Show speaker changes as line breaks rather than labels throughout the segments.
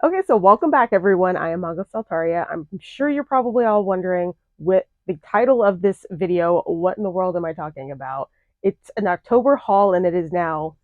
Okay, so welcome back, everyone. I am Manga Saltaria. I'm sure you're probably all wondering with the title of this video, what in the world am I talking about? It's an October haul and it is now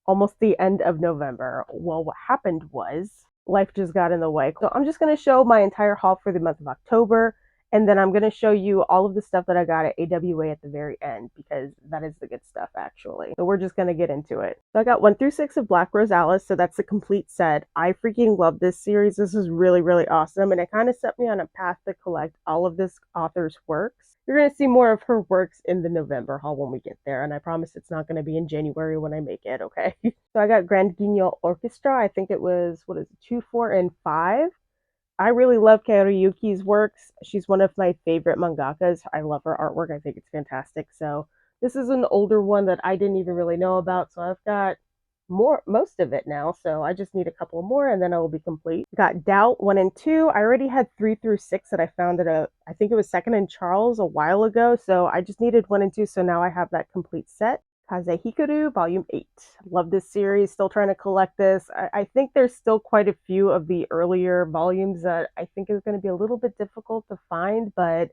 almost the end of November. Well, what happened was life just got in the way. So I'm just going to show my entire haul for the month of October. And then I'm going to show you all of the stuff that I got at AWA at the very end because that is the good stuff, actually. So we're just going to get into it. So I got 1 through 6 of Black Rose Alice. So that's the complete set. I freaking love this series. This is really, really awesome. And it kind of set me on a path to collect all of this author's works. You're going to see more of her works in the November haul when we get there, and I promise it's not going to be in January when I make it, okay? So I got Grand Guignol Orchestra. I think it was, what is it, 2, 4, and 5. I really love Kaoriyuki's works. She's one of my favorite mangakas. I love her artwork. I think it's fantastic. So this is an older one that I didn't even really know about, so I've got most of it now, so I just need a couple more and then I will be complete. Got Doubt 1 and 2. I already had 3 through 6 that I found at I think it was Second and Charles a while ago, so I just needed 1 and 2, so now I have that complete set. Kaze Hikaru Volume 8. Love this series, still trying to collect this. I think there's still quite a few of the earlier volumes that I think is going to be a little bit difficult to find, but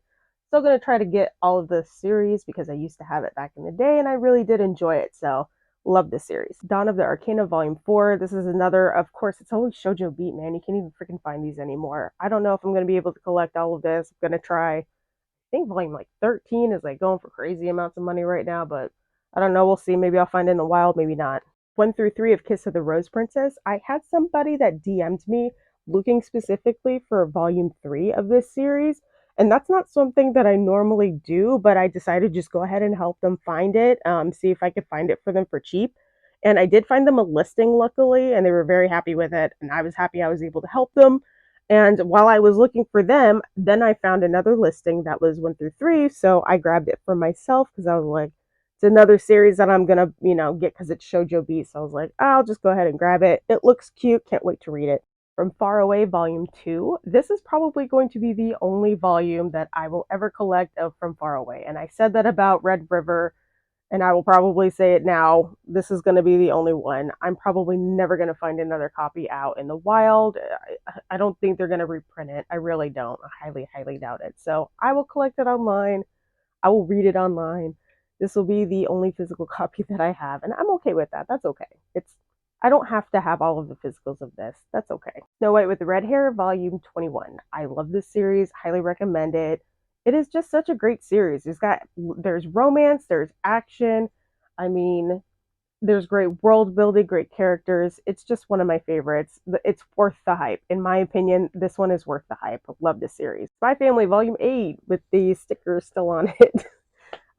still going to try to get all of the series because I used to have it back in the day and I really did enjoy it, so love this series. Dawn of the Arcana Volume 4. This is another, of course, it's always Shoujo Beat, man. You can't even freaking find these anymore. I don't know if I'm going to be able to collect all of this. I'm going to try. I think volume like 13 is like going for crazy amounts of money right now, but I don't know. We'll see. Maybe I'll find it in the wild, maybe not. 1 through 3 of Kiss of the Rose Princess. I had somebody that DM'd me looking specifically for volume 3 of this series. And that's not something that I normally do, but I decided to just go ahead and help them find it, see if I could find it for them for cheap. And I did find them a listing, luckily, and they were very happy with it. And I was happy I was able to help them. And while I was looking for them, then I found another listing that was 1 through 3. So I grabbed it for myself because I was like, it's another series that I'm gonna, get because it's Shoujo Beast. So I was like, I'll just go ahead and grab it. It looks cute. Can't wait to read it. From Far Away, Volume 2. This is probably going to be the only volume that I will ever collect of From Far Away. And I said that about Red River, and I will probably say it now. This is going to be the only one. I'm probably never going to find another copy out in the wild. I don't think they're going to reprint it. I really don't. I highly, highly doubt it. So I will collect it online. I will read it online. This will be the only physical copy that I have, and I'm okay with that. That's okay. I don't have to have all of the physicals of this. That's okay. Snow White with the Red Hair, Volume 21. I love this series. Highly recommend it. It is just such a great series. There's romance, there's action. I mean, there's great world building, great characters. It's just one of my favorites. It's worth the hype. In my opinion, this one is worth the hype. Love this series. Spy Family Volume 8 with the stickers still on it.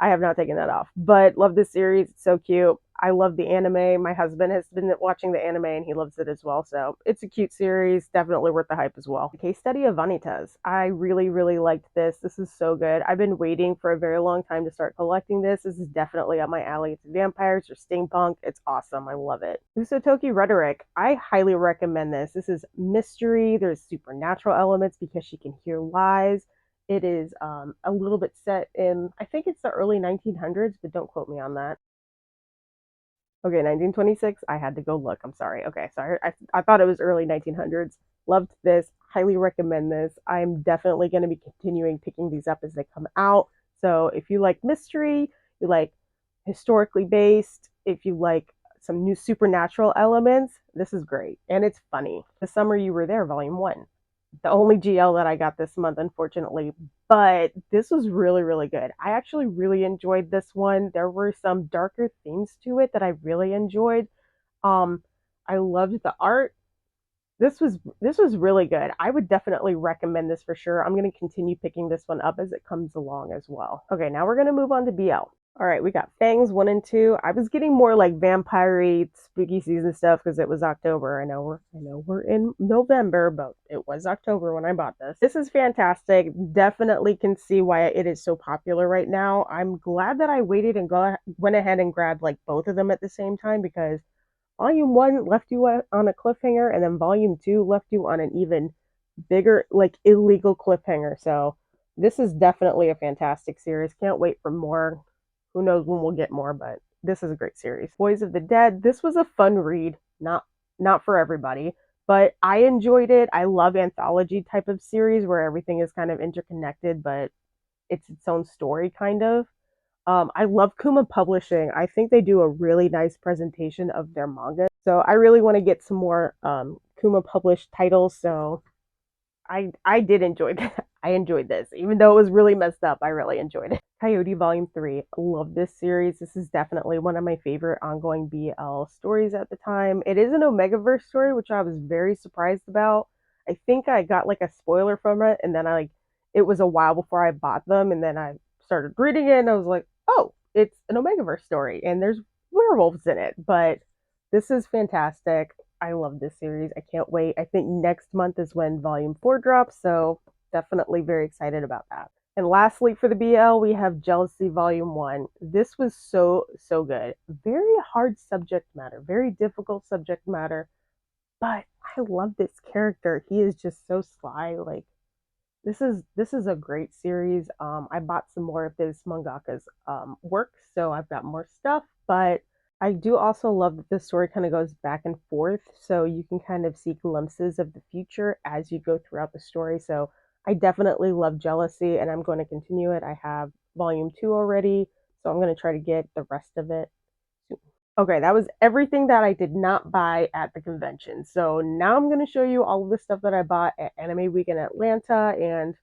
I have not taken that off, but love this series. It's so cute. I love the anime. My husband has been watching the anime and he loves it as well. So it's a cute series. Definitely worth the hype as well. Case Study of Vanitas. I really, really liked this. This is so good. I've been waiting for a very long time to start collecting this. This is definitely up my alley. It's vampires or steampunk. It's awesome. I love it. Usotoki Rhetoric. I highly recommend this. This is mystery. There's supernatural elements because she can hear lies. It is a little bit set in, I think it's the early 1900s, but don't quote me on that. Okay, 1926. I had to go look. I'm sorry. Okay, sorry. I thought it was early 1900s. Loved this. Highly recommend this. I'm definitely going to be continuing picking these up as they come out. So if you like mystery, you like historically based, if you like some new supernatural elements, this is great. And it's funny. The Summer You Were There, Volume 1. The only GL that I got this month, unfortunately, but this was really, really good. I actually really enjoyed this one. There were some darker themes to it that I really enjoyed. Um, I loved the art. This was really good. I would definitely recommend this for sure. I'm going to continue picking this one up as it comes along as well. Okay, now we're going to move on to BL. All right, we got Fangs 1 and 2. I was getting more like vampire-y, spooky season stuff because it was October. I know we're in November, but it was October when I bought this. This is fantastic. Definitely can see why it is so popular right now. I'm glad that I waited and went ahead and grabbed like both of them at the same time because Volume 1 left you on a cliffhanger, and then Volume 2 left you on an even bigger, like illegal cliffhanger. So this is definitely a fantastic series. Can't wait for more. Who knows when we'll get more, but this is a great series. Boys of the Dead. This was a fun read. Not for everybody, but I enjoyed it. I love anthology type of series where everything is kind of interconnected, but it's its own story kind of. I love Kuma Publishing. I think they do a really nice presentation of their manga. So I really want to get some more Kuma published titles. So I did enjoy that. I enjoyed this, even though it was really messed up. I really enjoyed it. Coyote Volume 3. Love this series. This is definitely one of my favorite ongoing BL stories at the time. It is an Omegaverse story, which I was very surprised about. I think I got like a spoiler from it, and then it was a while before I bought them, and then I started reading it, and I was like, oh, it's an Omegaverse story, and there's werewolves in it. But this is fantastic. I love this series. I can't wait. I think next month is when Volume 4 drops, so definitely very excited about that. And lastly, for the BL, we have Jealousy Volume 1. This was so, so good. Very hard subject matter, very difficult subject matter, but I love this character. He is just so sly. Like, this is a great series. I bought some more of this mangaka's work, so I've got more stuff, but I do also love that the story kind of goes back and forth, so you can kind of see glimpses of the future as you go throughout the story. So I definitely love Jealousy, and I'm going to continue it. I have volume 2 already, so I'm going to try to get the rest of it soon. Okay, that was everything that I did not buy at the convention. So now I'm going to show you all of the stuff that I bought at Anime Week in Atlanta, and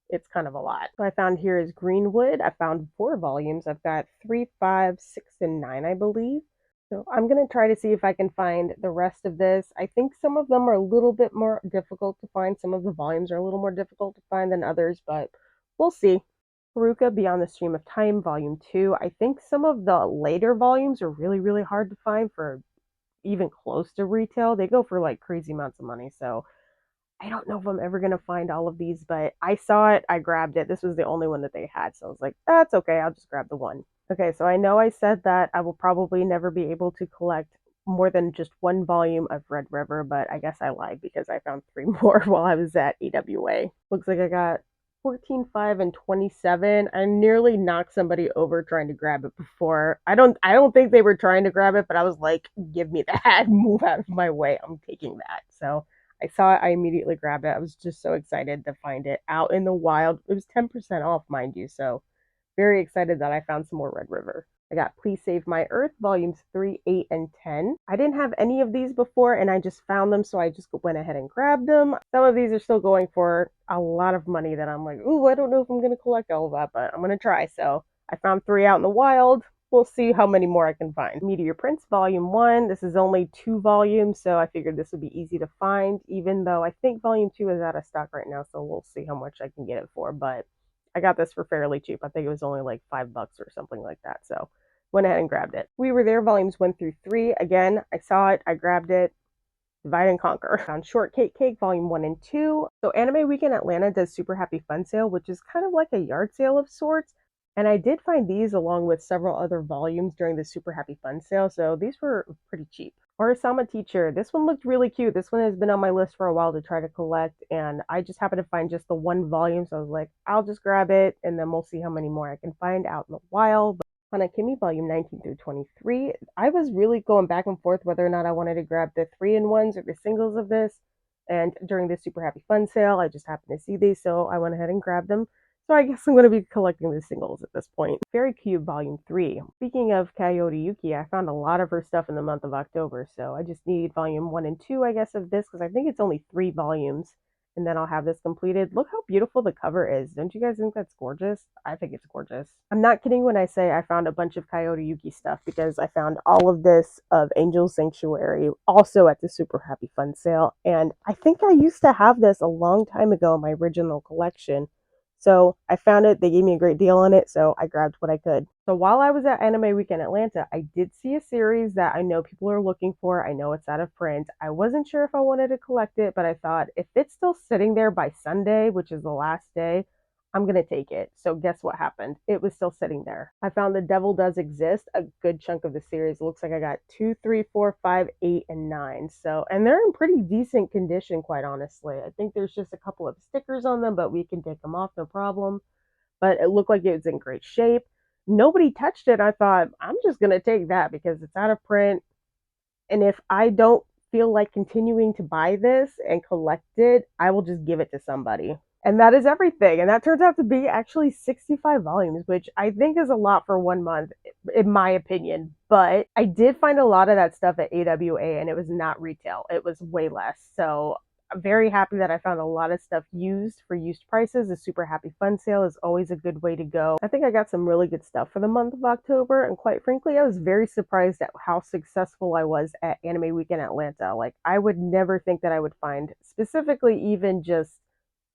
it's kind of a lot. So I found here is Greenwood. I found 4 volumes. I've got 3, 5, 6, and 9, I believe. So I'm going to try to see if I can find the rest of this. I think some of them are a little bit more difficult to find. Some of the volumes are a little more difficult to find than others, but we'll see. Haruka Beyond the Stream of Time, Volume 2. I think some of the later volumes are really, really hard to find for even close to retail. They go for like crazy amounts of money. So I don't know if I'm ever going to find all of these, but I saw it. I grabbed it. This was the only one that they had. So I was like, that's okay. I'll just grab the one. Okay, so I know I said that I will probably never be able to collect more than just one volume of Red River, but I guess I lied because I found 3 more while I was at EWA. Looks like I got 14, 5, and 27. I nearly knocked somebody over trying to grab it before. I don't think they were trying to grab it, but I was like, give me that. Move out of my way. I'm taking that. So I saw it, I immediately grabbed it. I was just so excited to find it out in the wild. It was 10% off, mind you, so very excited that I found some more Red River. I got Please Save My Earth, volumes 3, 8, and 10. I didn't have any of these before, and I just found them, so I just went ahead and grabbed them. Some of these are still going for a lot of money that I'm like, ooh, I don't know if I'm going to collect all of that, but I'm going to try. So I found 3 out in the wild. We'll see how many more I can find. Meteor Prince, Volume 1. This is only 2 volumes, so I figured this would be easy to find, even though I think Volume 2 is out of stock right now, so we'll see how much I can get it for. But I got this for fairly cheap. I think it was only like $5 or something like that. So went ahead and grabbed it. We Were There, volumes 1 through 3. Again, I saw it, I grabbed it. Divide and Conquer. Found Shortcake Cake, volume 1 and 2. So Anime Week in Atlanta does Super Happy Fun Sale, which is kind of like a yard sale of sorts. And I did find these along with several other volumes during the Super Happy Fun Sale, so these were pretty cheap. Orasama Teacher. This one looked really cute. This one has been on my list for a while to try to collect, and I just happened to find just the one volume, so I was like, I'll just grab it, and then we'll see how many more I can find out in a while. Hanakimi, volume 19 through 23. I was really going back and forth whether or not I wanted to grab the 3-in-1s or the singles of this, and during the Super Happy Fun Sale, I just happened to see these, so I went ahead and grabbed them. So I guess I'm going to be collecting the singles at this point. Fairy Cube Volume 3. Speaking of Coyote Yuki, I found a lot of her stuff in the month of October, so I just need Volume 1 and 2, I guess, of this, because I think it's only 3 volumes, and then I'll have this completed. Look how beautiful the cover is. Don't you guys think that's gorgeous? I think it's gorgeous. I'm not kidding when I say I found a bunch of Coyote Yuki stuff, because I found all of this of Angel Sanctuary also at the Super Happy Fun Sale, and I think I used to have this a long time ago in my original collection. So I found it. They gave me a great deal on it, so I grabbed what I could. So while I was at Anime Week in Atlanta, I did see a series that I know people are looking for. I know it's out of print. I wasn't sure if I wanted to collect it, but I thought if it's still sitting there by Sunday, which is the last day, I'm going to take it. So guess what happened? It was still sitting there. I found The Devil Does Exist, a good chunk of the series. It looks like I got 2, 3, 4, 5, 8, and 9. So, and they're in pretty decent condition, quite honestly. I think there's just a couple of stickers on them, but we can take them off, no problem. But it looked like it was in great shape. Nobody touched it. I thought, I'm just going to take that because it's out of print. And if I don't feel like continuing to buy this and collect it, I will just give it to somebody. And that is everything. And that turns out to be actually 65 volumes, which I think is a lot for 1 month, in my opinion. But I did find a lot of that stuff at AWA, and it was not retail, it was way less. So I'm very happy that I found a lot of stuff used for used prices. A Super Happy Fun sale is always a good way to go. I think I got some really good stuff for the month of October, and quite frankly, I was very surprised at how successful I was at Anime Weekend Atlanta. Like, I would never think that I would find specifically even just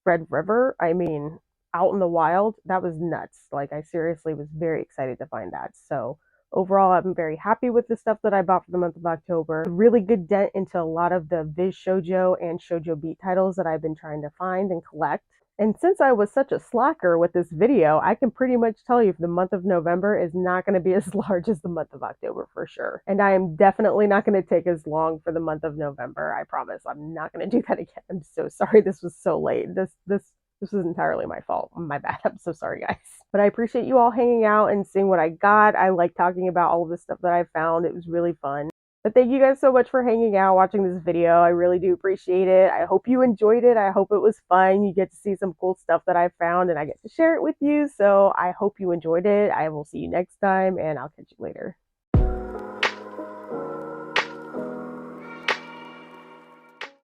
Red River. I mean, out in the wild, that was nuts. Like, I seriously was very excited to find that. So overall, I'm very happy with the stuff that I bought for the month of October. A really good dent into a lot of the Viz Shoujo and Shoujo Beat titles that I've been trying to find and collect. And since I was such a slacker with this video, I can pretty much tell you the month of November is not going to be as large as the month of October for sure. And I am definitely not going to take as long for the month of November. I promise. I'm not going to do that again. I'm so sorry this was so late. This was entirely my fault. My bad. I'm so sorry, guys. But I appreciate you all hanging out and seeing what I got. I like talking about all of the stuff that I found. It was really fun. But thank you guys so much for hanging out, watching this video. I really do appreciate it. I hope you enjoyed it. I hope it was fun. You get to see some cool stuff that I found and I get to share it with you. So I hope you enjoyed it. I will see you next time and I'll catch you later.